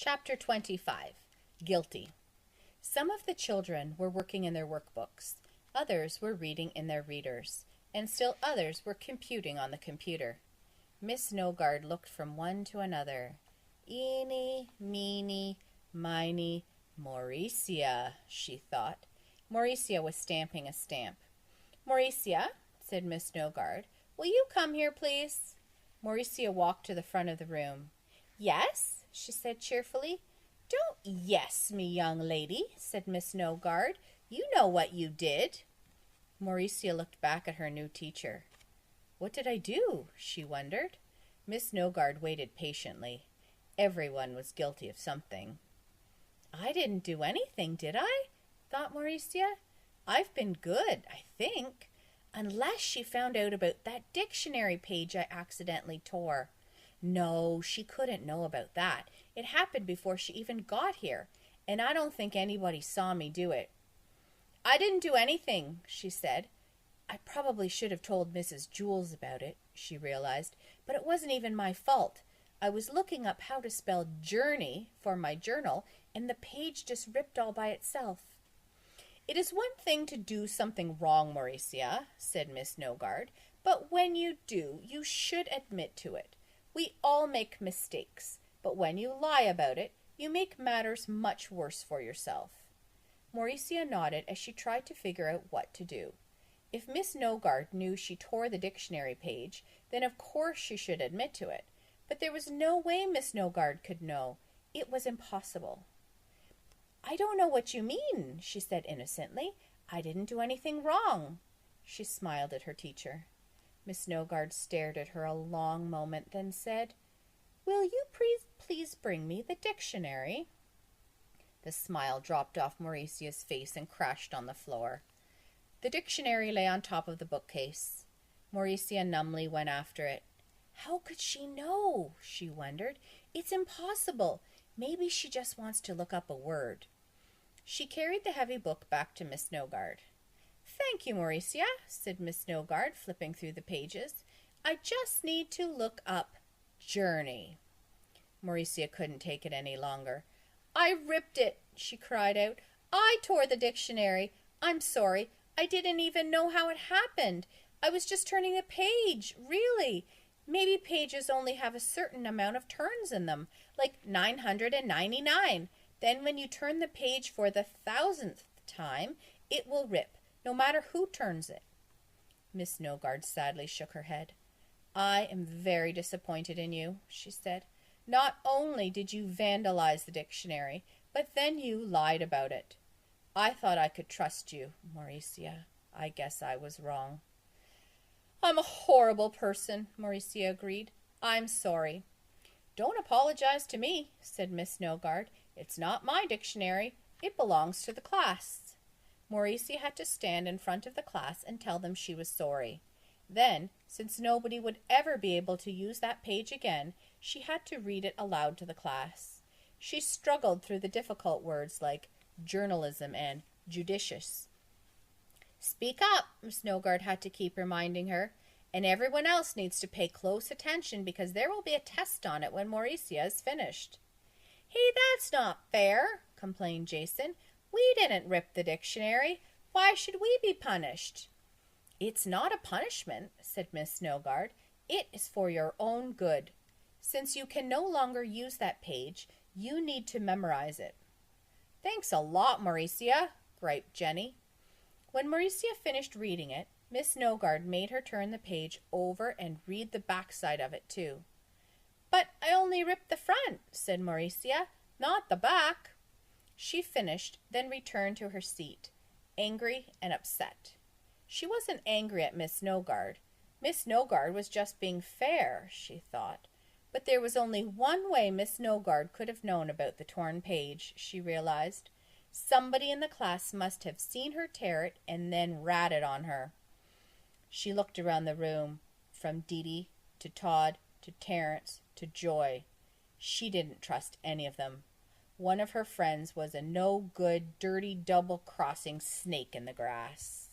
Chapter 25. Guilty. Some of the children were working in their workbooks, others were reading in their readers, and still others were computing on the computer. Miss Nogard looked from one to another. Eeny, meeny, miny, Mauricia, she thought. Mauricia was stamping a stamp. Mauricia, said Miss Nogard, will you come here, please? Mauricia walked to the front of the room. Yes, she said cheerfully. Don't yes me, young lady, said Miss Nogard. You know what you did. Mauricia looked back at her new teacher. What did I do? She wondered. Miss Nogard waited patiently. Everyone was guilty of something. I didn't do anything, did I? Thought Mauricia. I've been good, I think, unless she found out about that dictionary page I accidentally tore. No, she couldn't know about that. It happened before she even got here, and I don't think anybody saw me do it. I didn't do anything, she said. I probably should have told Mrs. Jules about it, she realized, but it wasn't even my fault. I was looking up how to spell journey for my journal, and the page just ripped all by itself. It is one thing to do something wrong, Mauricia, said Miss Nogard, but when you do, you should admit to it. We all make mistakes, but when you lie about it, you make matters much worse for yourself. Mauricia nodded as she tried to figure out what to do. If Miss Nogard knew she tore the dictionary page, then of course she should admit to it. But there was no way Miss Nogard could know. It was impossible. I don't know what you mean, she said innocently. I didn't do anything wrong. She smiled at her teacher. Miss Nogard stared at her a long moment, then said, Will you please bring me the dictionary? The smile dropped off Mauricia's face and crashed on the floor. The dictionary lay on top of the bookcase. Mauricia numbly went after it. How could she know? She wondered. It's impossible. Maybe she just wants to look up a word. She carried the heavy book back to Miss Nogard. Thank you, Mauricia, said Miss Nogard, flipping through the pages. I just need to look up journey. Mauricia couldn't take it any longer. I ripped it, she cried out. I tore the dictionary. I'm sorry. I didn't even know how it happened. I was just turning a page, really. Maybe pages only have a certain amount of turns in them, like 999. Then when you turn the page for the 1000th time, it will rip, no matter who turns it. Miss Nogard sadly shook her head. I am very disappointed in you, she said. Not only did you vandalize the dictionary, but then you lied about it. I thought I could trust you, Mauricia. I guess I was wrong. I'm a horrible person, Mauricia agreed. I'm sorry. Don't apologize to me, said Miss Nogard. It's not my dictionary. It belongs to the class. Mauricia had to stand in front of the class and tell them she was sorry. Then, since nobody would ever be able to use that page again, she had to read it aloud to the class. She struggled through the difficult words like journalism and judicious. Speak up, Miss Nogard had to keep reminding her, and everyone else needs to pay close attention because there will be a test on it when Mauricia is finished. Hey, that's not fair, complained Jason. We didn't rip the dictionary. Why should we be punished? It's not a punishment, said Miss Nogard. It is for your own good. Since you can no longer use that page, you need to memorize it. Thanks a lot, Mauricia, griped Jenny. When Mauricia finished reading it, Miss Nogard made her turn the page over and read the backside of it too. But I only ripped the front, said Mauricia, not the back. She finished, then returned to her seat, angry and upset. She wasn't angry at Miss Nogard. Miss Nogard was just being fair, she thought. But there was only one way Miss Nogard could have known about the torn page, she realized. Somebody in the class must have seen her tear it and then ratted on her. She looked around the room, from Dee Dee to Todd to Terence to Joy. She didn't trust any of them. One of her friends was a no-good, dirty, double-crossing snake in the grass.